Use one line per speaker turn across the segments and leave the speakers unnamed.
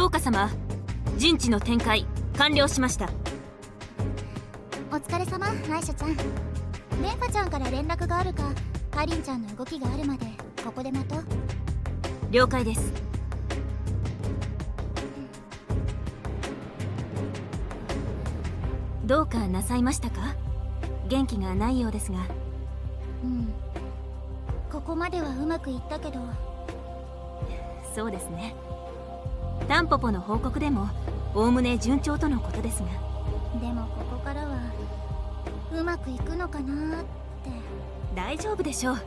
どうか様、陣地の展開完了しました。
お疲れ様、アイシャちゃん。レンファちゃんから連絡があるか、カリンちゃんの動きがあるまでここで待とう。
了解です。どうかなさいましたか？元気がないようですが。
ここまではうまくいったけど。
そうですね。タンポポの報告でもおおむね順調とのことですが。
でもここからはうまくいくのかなーって。
大丈夫でしょう。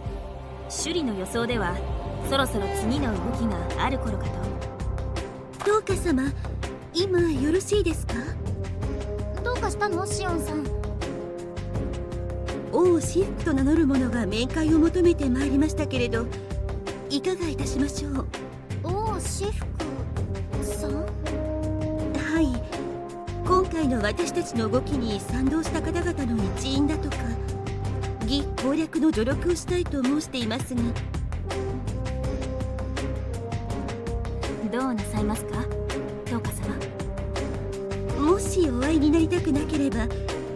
首里の予想ではそろそろ次の動きがある頃かと。
どうか様、今よろしいですか？
どうかしたの、シオンさん。
王シフクと名乗る者が面会を求めてまいりましたけれど、いかがいたしましょう？
王シフクさん？
はい、今回の私たちの動きに賛同した方々の一員だとか、義攻略の助力をしたいと申していますが。
どうなさいますか、どうか様。
もしお会いになりたくなければ、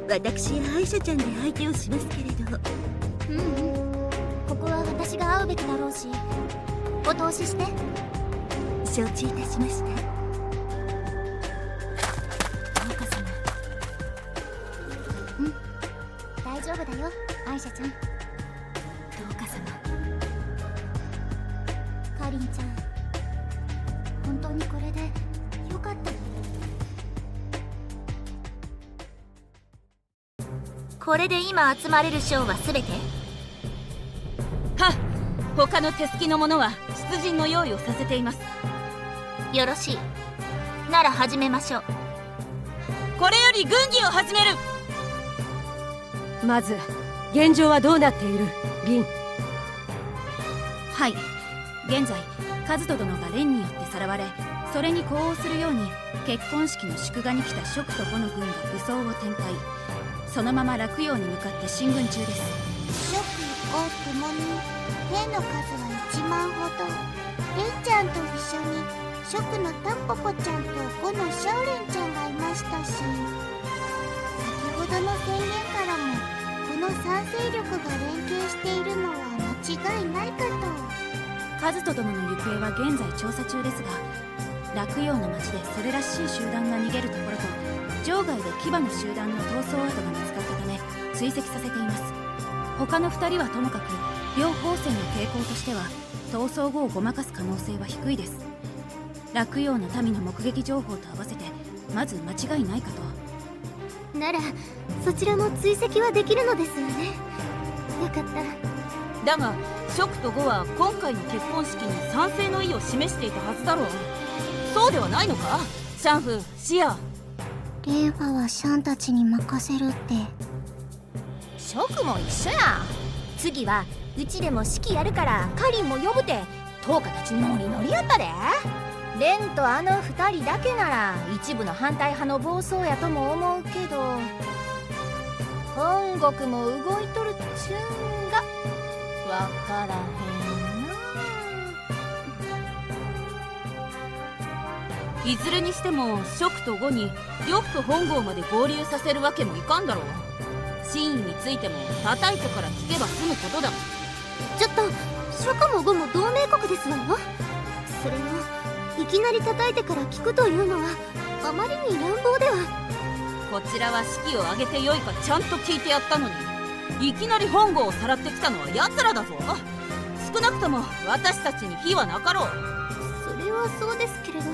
私やアイシャちゃんで相手をしますけれど。
ここは私が会うべきだろうし、お通しして。
承知いたしました。
どうか様。
大丈夫だよ、アイシャちゃん。
どうか様。
カリンちゃん、本当にこれでよかったの？
これで今集まれる将は全て？
はっ、他の手すきの者は出陣の用意をさせています。
よろしい。なら始めましょう。
これより軍議を始める。
まず現状はどうなっている、銀？
はい、現在カズト殿が蓮によってさらわれ、それに呼応するように結婚式の祝賀に来た蜀と呉の軍が武装を展開。そのまま洛陽に向かって進軍中です。
蜀、呉ともに兵の数は1万ほど。レンちゃんと一緒に蜀のタンポポちゃんと呉のシャオレンちゃんがいましたし、先ほどの宣言からもこの3勢力が連携しているのは間違いないかと。
カズト殿の行方は現在調査中ですが、洛陽の町でそれらしい集団が逃げるところと、場外で騎馬の集団の逃走跡が見つかったため追跡させています。他の2人はともかく、両方戦の傾向としては逃走後をごまかす可能性は低いです。洛陽の民の目撃情報と合わせてまず間違いないかと。
ならそちらも追跡はできるのですよね。よかった。
だが蜀と呉は今回の結婚式に賛成の意を示していたはずだろう。そうではないのか、シャンフ、シア。
レンファはシャンたちに任せるって。
蜀も一緒や。次はうちでも式やるからカリンも呼ぶて、トーカたちノリノリやったで。レンとあの2人だけなら一部の反対派の暴走やとも思うけど、本国も動いとるっちゅうんがわからへんな。
いずれにしても蜀と呉に呂布と本郷まで合流させるわけもいかんだろう。真意についても叩いてから聞けば済むことだ。
ちょっと、蜀も呉も同盟国ですわよ。それをいきなり叩いてから聞くというのはあまりに乱暴では。
こちらは式を挙げてよいかちゃんと聞いてやったのに、いきなり本郷をさらってきたのは奴らだぞ。少なくとも私たちに非はなかろう。
それはそうですけれど。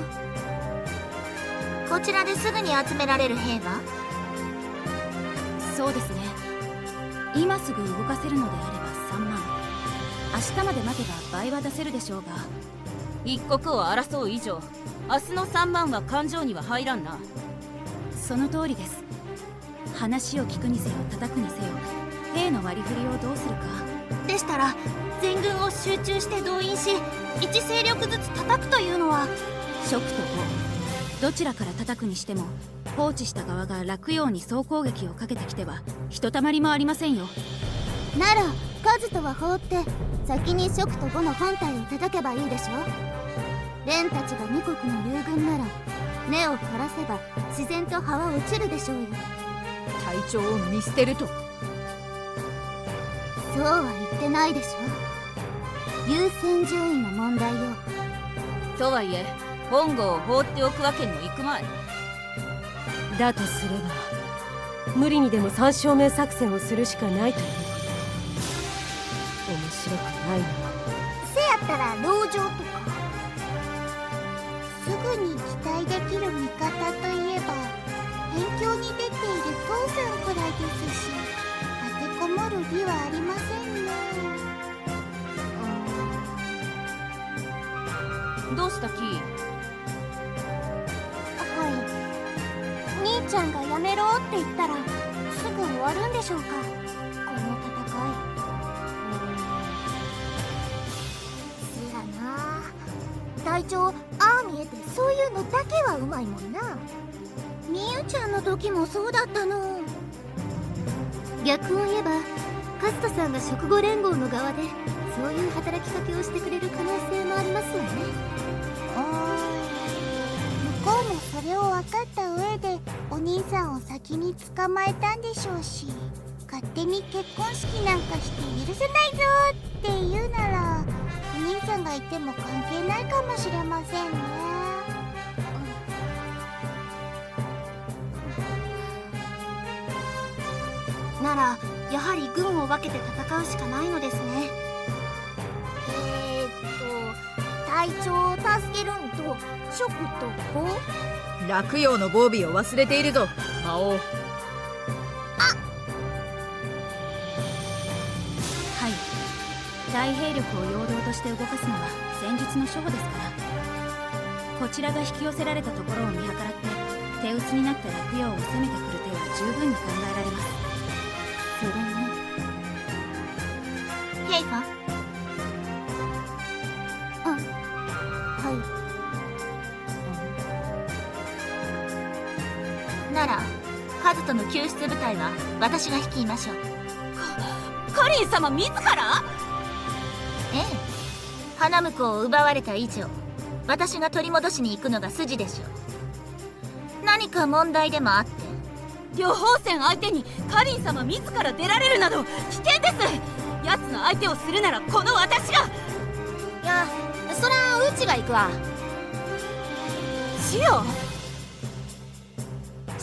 こちらですぐに集められる兵は？
そうですね、今すぐ動かせるのであれば3万。明日まで待てば倍は出せるでしょうが。
一国を争う以上、明日の3万は勘定には入らんな。
その通りです。話を聞くにせよ叩くにせよ、兵の割り振りをどうするか。
でしたら全軍を集中して動員し、1勢力ずつ叩くというのは。
蜀と呉、どちらから叩くにしても放置した側が洛陽に総攻撃をかけてきてはひとたまりもありませんよ。
ならカズとは放って先に蜀と呉の本体を叩けばいいでしょ。レンたちが2国の友軍なら根を枯らせば自然と葉は落ちるでしょうよ。
隊長を見捨てると。
そうは言ってないでしょ。優先順位の問題よ。
とはいえ本郷を放っておくわけにもいくまい。
だとすれば無理にでも三正面作戦をするしかないということ。面白くないな。
せやったら籠城とか。すぐに期待できる味方といえば辺境に出ている父さんくらいですし、立てこもる理はありませんね。
どうしたキー？
はい。兄ちゃんがやめろって言ったらすぐ終わるんでしょうか、この戦い。せやな。隊長、ああ見えてそういうのだけはうまいもんな。みゆちゃんの時もそうだったの。逆を言えばカズトさんが食後連合の側でそういう働きかけをしてくれる可能性もありますわね。向こうもそれを分かった上でお兄さんを先に捕まえたんでしょうし、勝手に結婚式なんかして許せないぞって言うならお兄さんがいても関係ないかもしれませんね。ならやはり軍を分けて戦うしかないのですね。隊長を助けるんとショクとこう
落葉の防備を忘れているぞ魔王。
はい、大兵力を陽動として動かすのは戦術の初歩ですから、こちらが引き寄せられたところを見計らって手薄になった落葉を攻めてくる手は十分に考えられます。
それにヘイファ。はい。ならカズとの救出部隊は私が率いましょう。
カリン様自ら？
ええ、花婿を奪われた以上私が取り戻しに行くのが筋でしょう。何か問題でもあって？
両方戦相手にカリン様自ら出られるなど危険です。奴の相手をするならこの私が。
いや、そらうちが行くわ。
シオ？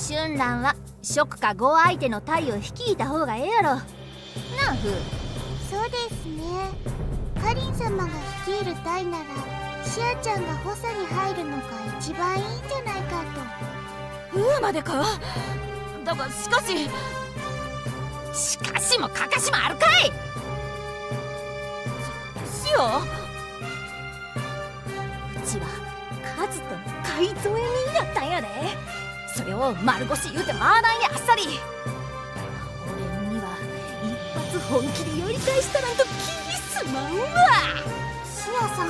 春蘭は蜀か呉相手の隊を率いた方がええやろなあフー。
そうですね。カリン様が率いる隊ならシアちゃんが補佐に入るのが一番いいんじゃないかと。
ウーまでか？だがしかし
もかかしもあるかい。
シオ？
うちはカズとの買い添え人やったんやで。それを丸腰言うてまあなんやあっさり。俺には一発本気でやり返したなんと気にすまんわ。
シアさん。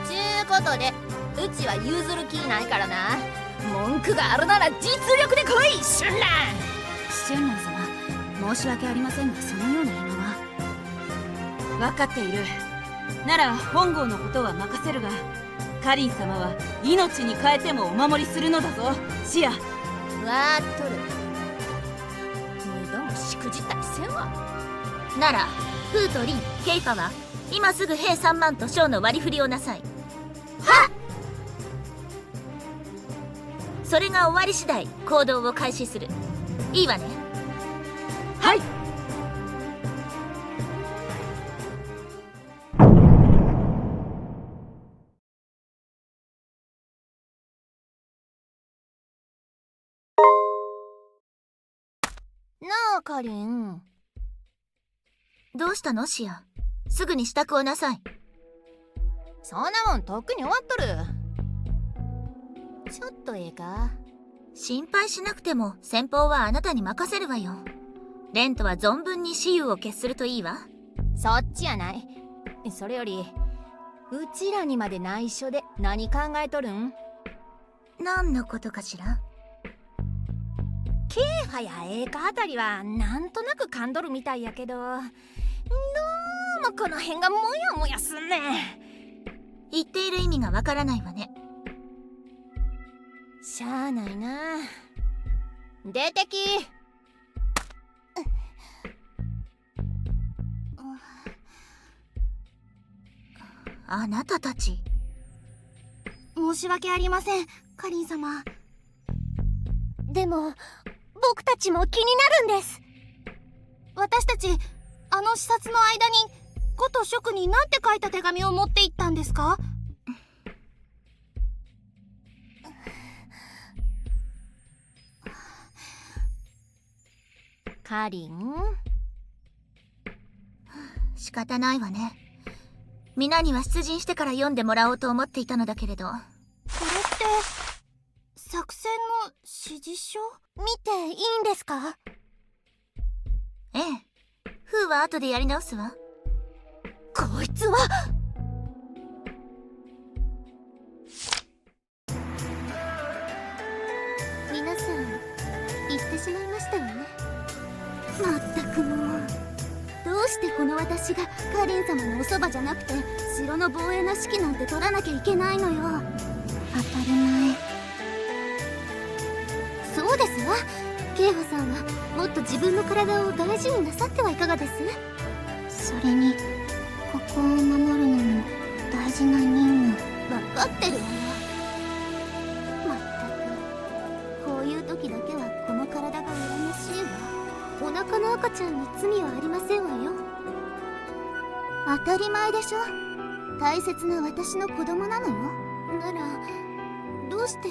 ちゅうことでうちは譲る気ないからな。文句があるなら実力で来い春蘭。
春蘭様、申し訳ありませんがそのような今は。
分かっている。なら本郷のことは任せるが、カリン様は命に代えてもお守りするのだぞシア。
わーっとる。二度もしくじったりせんわ。ならフーとリン、ケイファは今すぐ兵3万と将の割り振りをなさい。はっ。それが終わり次第行動を開始する。いいわね。
はい。
なあカリン。どうしたのシア。すぐに支度をなさい。そんなもんとっくに終わっとる。ちょっとええか。心配しなくても先方はあなたに任せるわよ。レントは存分に雌雄を決するといいわ。そっちやない。それよりうちらにまで内緒で何考えとるん？何のことかしら。ケーファやエーカあたりはなんとなく噛んどるみたいやけど、どうもこの辺がモヤモヤすんね。
言っている意味がわからないわね。
しゃあないな。出てき。
あなたたち。
申し訳ありません、カリン様。でも僕たちも気になるんです。私たちあの視察の間に古と職に何て書いた手紙を持って行ったんですか？カリン、
仕方ないわね。皆には出陣してから読んでもらおうと思っていたのだけれど。
これって作戦の指示書？見ていいんですか？
ええ、フーは後でやり直すわ。
こいつは。
皆さん言ってしまいましたよね。まったくもう、どうしてこの私がカリン様のおそばじゃなくて城の防衛の指揮なんて取らなきゃいけないのよ。当たり前。そうですわ。ケイホさんはもっと自分の体を大事になさってはいかがです？それにここを守るのも大事な任務。分かってるわよ。まったく、こういう時だけはこの体が羨ましいわ。お腹の赤ちゃんに罪はありませんわよ。当たり前でしょ。大切な私の子供なのよ。ならどうして？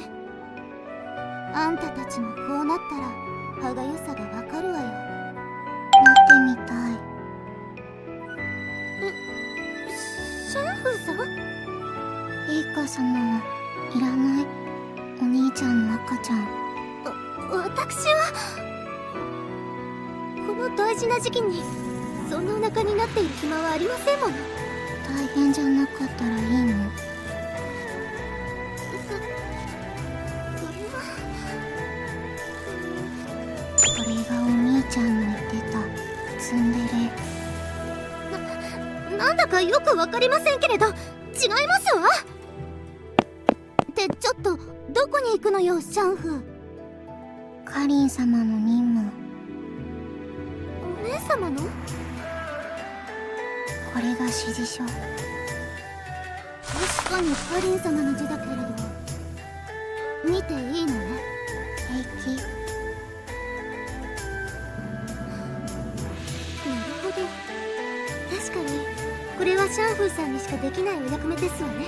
あんたたちもこうなったら歯がゆさがわかるわよ。見てみたい。シャンフーさん？エイカ様はいらない。お兄ちゃんの赤ちゃん。私はこの大事な時期にそんなお腹になっている暇はありませんもの。大変じゃなかったらいいの。これがお兄ちゃんの言ってたツンデレ。なんだかよくわかりませんけれど違いますわ。ってちょっとどこに行くのよ、シャンフー。カリン様の任務。お姉様の？これが指示書。確かにカリン様の字だけれど、見ていいのね？平気。なるほど。確かにこれはシャンフーさんにしかできないお役目ですわね。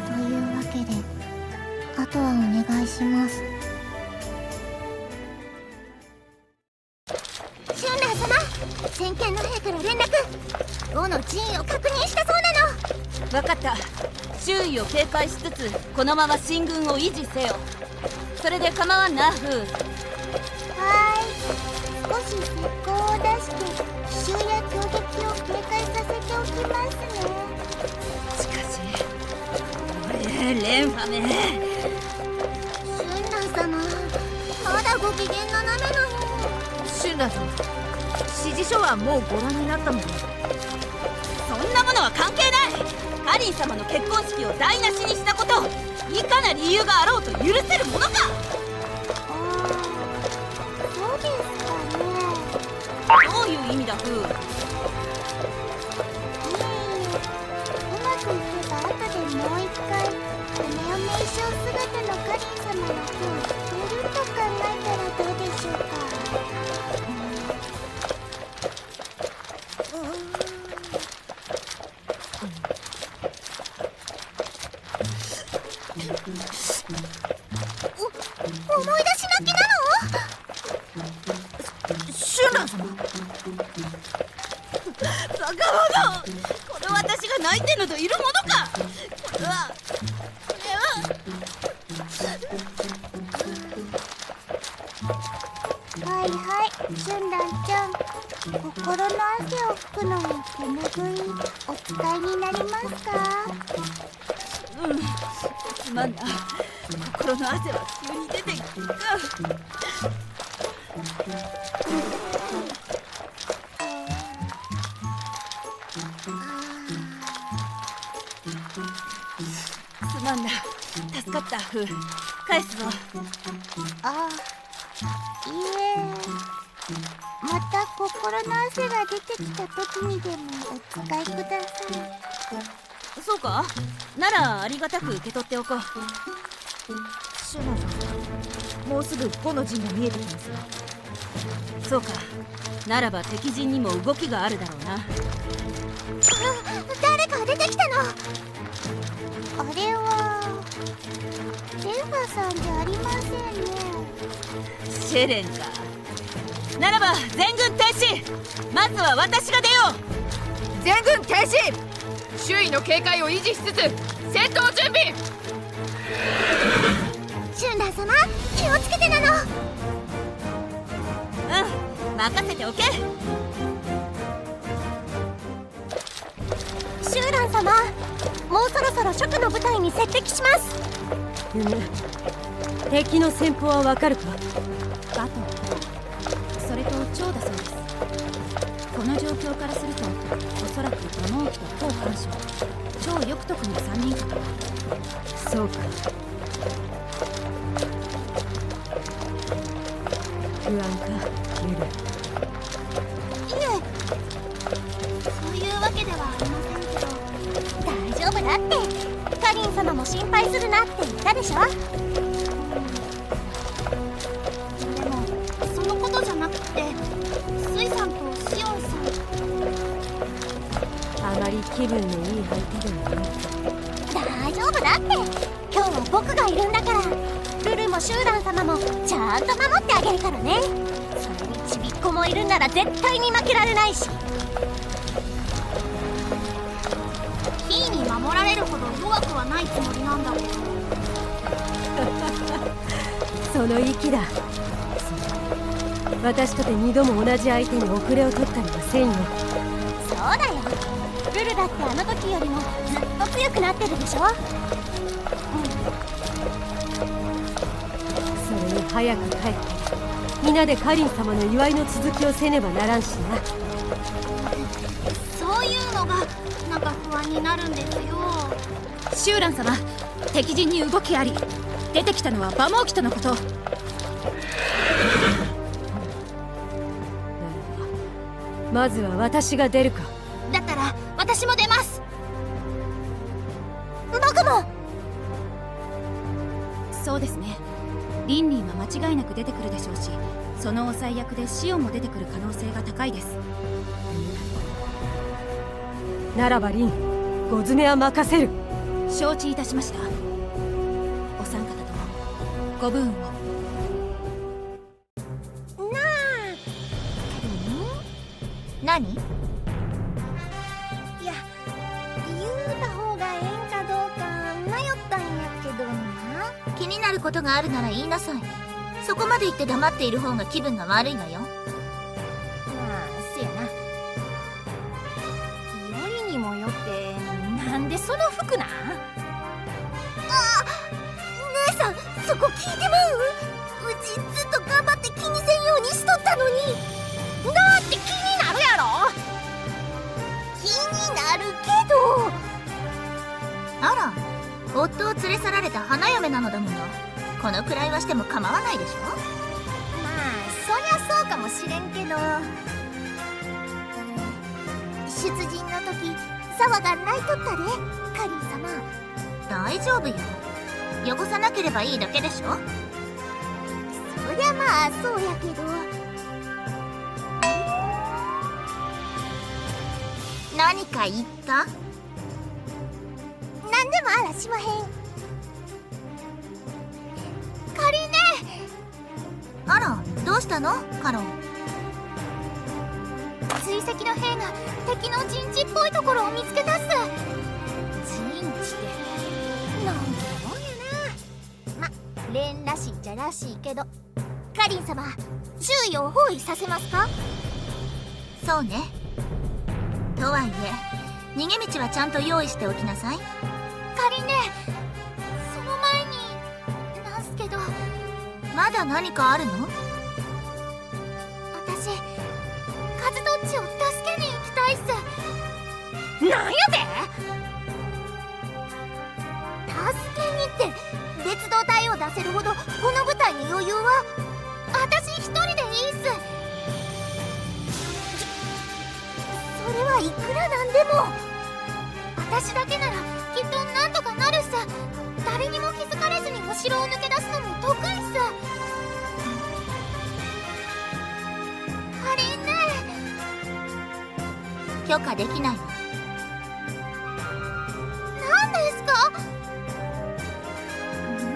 というわけであとはお願いします。シュンラー様、先見の兵から連絡。5の陣位を確認したそうなの。
分かった。周囲を警戒しつつこのまま進軍を維持せよ。それで構わんな、フー。
はーい。少し石膏を出して奇襲や攻撃を警戒させておきますね。
しかしこれレンファめ。
シュンラー様、まだご機嫌斜めなの。
シュンラー様、指示書はもうご覧になったので。そんなものは関係ない。カリン様の結婚式を台無しにしたこと、いかな理由があろうと許せるものか。
そうですかね。
どういう意味だ、フー。
いえいえ、うまくいけば後でもう一回羽を名称姿のカリン様の手を捨てると考えたらどうでしょうか。思い出し泣きなの？
シュンラー様、バカ者。この私が泣いてるのといるものか。これは
はいはい、シュンランちゃん、心の汗を拭くのに手ぬぐいお使いになりますか？
すまんな。心の汗は急に出てくるか。番だ。助かった。フー返すぞ。
あ、いえ、また心の汗が出てきた時にでもお使いください。
そうか、ならありがたく受け取っておこう。シュナさん、もうすぐ5の陣が見えてきますよ。そうか、ならば敵陣にも動きがあるだろうな。
誰か出てきたの。あれはレンファさんじゃありませんね。
シェレンか。ならば全軍停止。まずは私が出よう。
全軍停止。周囲の警戒を維持しつつ戦闘準備。
シュンラー様、気をつけてなの。
うん、任せておけ。
シューラン様、もうそろそろ蜀の部隊に接敵します。
敵の戦法はわかるか？
バトン、それと蝶だそうです。この状況からするとおそらく馬王騎と当藩将、超翼徳の3人かと。
そうか。不安か、ユル。
いえ、そういうわけではありませんけど。大丈夫だって。カリン様も心配するなって言ったでしょ。でもそのことじゃなくて、スイさんとシオンさん。
あまり気分のいい相手ではない。
大丈夫だって。今日は僕がいるんだから。ルルもシューラン様もちゃんと守ってあげるからね。それにちびっこもいるなら絶対に負けられないし。キーに守られるほど弱くはないつもりなんだけど。
その息だ。私とて2度も同じ相手に遅れを取ったりはせんよ。
そうだよ。ルルだってあの時よりもずっと強くなってるでしょ。
それに早く帰って皆でカリン様の祝いの続きをせねばならんしな。
そういうのがなんか不安になるんですよ。
シューラン様、敵陣に動きあり。出てきたのは馬王騎とのこと。
まずは私が出るか。
だったら私も出ます。僕も。
そうですね、リンリンは間違いなく出てくるでしょうし、その抑え役でシオンも出てくる可能性が高いです。
ならばリン、ご詰めは任せる。
承知いたしました。お三方ともご武運を。
何？いや、言うた方がええんかどうか迷ったんやけどな。気になることがあるなら言いなさい。そこまで言って黙っている方が気分が悪いわよ。まあ、せやな。よりにもよってなんでその服なん？姉さん、そこ聞いてまう？うちずっと頑張って気にせんようにしとったのに。だって気になるやろ。気になるけど。あら、夫を連れ去られた花嫁なのだもの。このくらいはしても構わないでしょ。まあそりゃそうかもしれんけど、出陣の時沢が泣いとったで。カリン様、大丈夫よ。汚さなければいいだけでしょ。そりゃまあそうやけど。何か言った？何でもあらしまへん。カリネ。あら、どうしたのカロン。追跡の兵が敵の陣地っぽいところを見つけたっす。陣地ってなんだもんやな。ま、レンらしいっちゃらしいけど。カリン様、周囲を包囲させますか？そうね。とはいえ逃げ道はちゃんと用意しておきなさい。カリネ、その前になんすけど。まだ何かあるの？私、カズトッチを助けに行きたいっす。なんやて？助け
出せるほどこの舞台に余裕は私一人でいいっす。それはいくらなんでも私だけならきっとなんとかなるっす。誰にも気づかれずにお城を抜け出すのも得意っす。カリンね。
許可できないわ。
何ですか？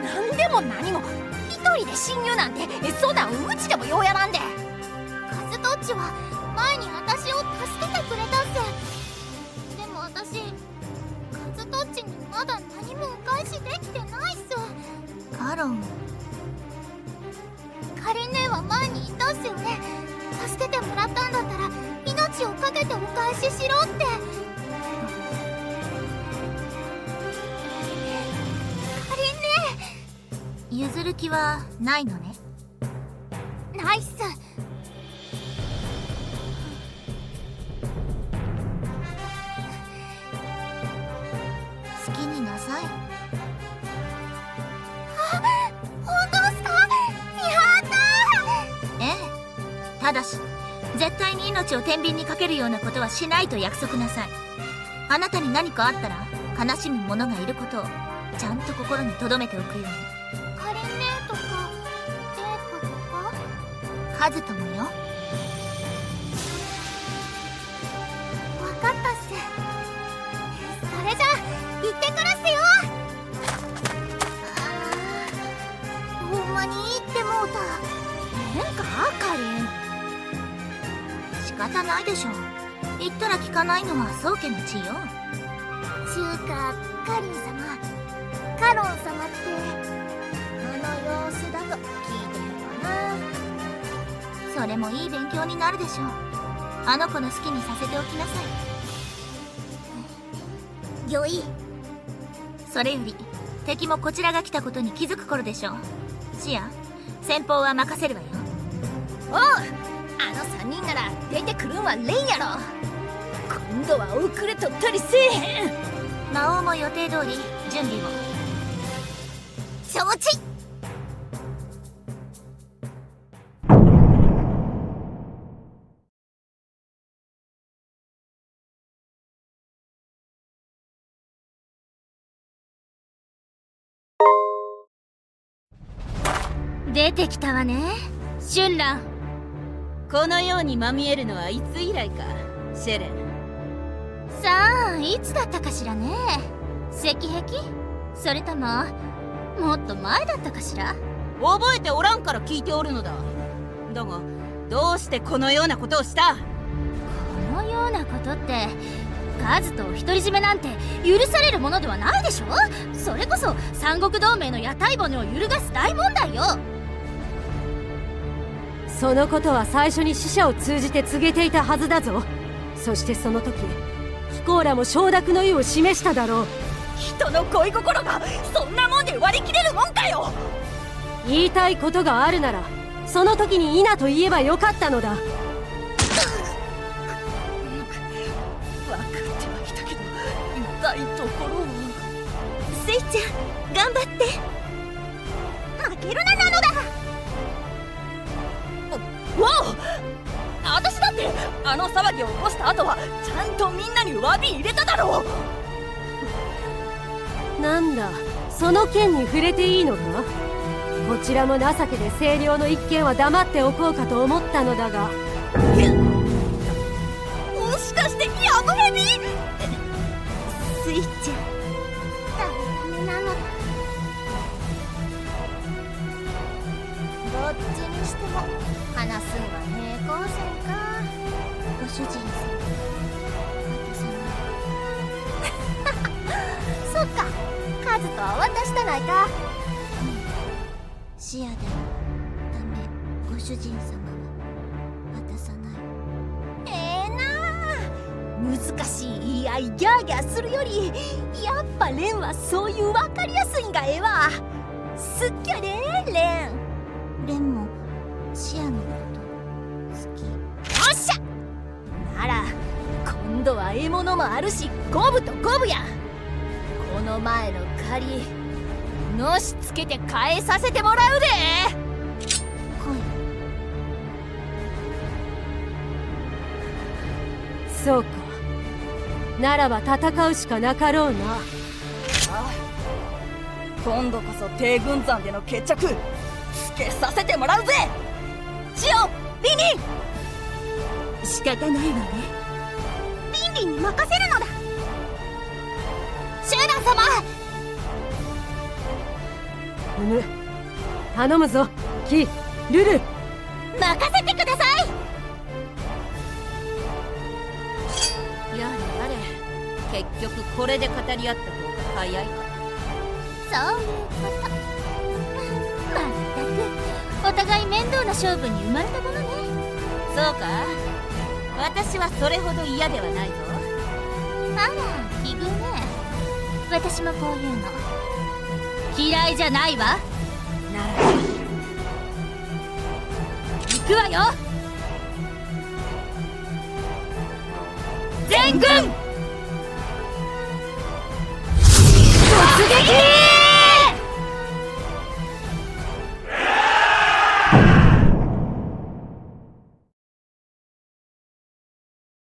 何でも何も一人で侵入なんてそんなんうちでもようやらんで。カズトッチは前に私を助けてくれたっす。でも私カズトッチにまだ何もお返しできてないっす。
カロン、
カリン姉は前に言ったっすよね。助けてもらったんだったら命を懸けてお返ししろって。カリン
譲る気はないのね。
姉ないっす。
好きになさい。
本当っすか？やったー。
ええ。ただし絶対に命を天秤にかけるようなことはしないと約束なさい。あなたに何かあったら悲しむ者がいることをちゃんと心に留めておくように。
カリン姉とかレイカとか
カズトもよ。
わかったっす。それじゃ行ってくるっすよ。ほんまに行ってもうた。変かカリン。
仕方ないでしょ。言ったら聞かないのは宗家の血よ。
ちゅうかカリン様、カロン様ってあの様子だと聞いてるかな。
それもいい勉強になるでしょう。あの子の好きにさせておきなさい。
よい。
それより敵もこちらが来たことに気づく頃でしょう。シア、先方は任せるわよ。
おう、あの3人なら出てくるんはレンやろ。今度は遅れとったりせえへん。
魔王も予定通り準備を。
承知。出てきたわね、春蘭。
このようにまみえるのはいつ以来か、シェレン。
さあ、いつだったかしらね。石壁？それとももっと前だったかしら。
覚えておらんから聞いておるのだ。だがどうしてこのようなことをした？
このようなことってカズと独り占めなんて許されるものではないでしょ。それこそ三国同盟の屋台骨を揺るがす大問題よ。
そのことは最初に使者を通じて告げていたはずだぞ。そしてその時ヒコーラも承諾の意を示しただろう。
人の恋心がそんなもんで割り切れるもんかよ。
言いたいことがあるならその時にイナと言えばよかったのだ。
分かってはいたけど痛いところを。
スイちゃん頑張って。
負けるななのだ。
わお、私だってあの騒ぎを起こした後はちゃんとみんなに詫び入れただろう。
なんだ、その件に触れていいのか。こちらも情けで清涼の一件は黙っておこうかと思ったのだが。
もしかしてやぶれに？
スイちゃん
ダメなのだ。どっちにしても話すんは平行線か。
ご主人
そっか、カズとは渡したないか。
シアでもダメ。ご主人様は渡さない。
難しい言い合いギャーギャーするよりやっぱレンはそういう分かりやすいんがええわ。すっきゃでレン。
レンもシアのこと好き。
よっしゃなら今度は獲物もあるし五分と五分や。この前の借りのしつけて返させてもらうで。
そうか、ならば戦うしかなかろうな。
今度こそ帝軍山での決着つけさせてもらうぜ。シオン、リニー。
仕方ないわね。
リンリンに任せるのだ。
シュウラン様。
頼むぞ、キ、ルル。
任せてください。
やれやれ、結局これで語り合った方が早いか。
そういうこと。まったくお互い面倒な勝負に生まれたものね。
そうか、私はそれほど嫌ではないぞ。
あら奇遇ね。私もこういうの嫌いじゃないわ。なら行くわよ。全軍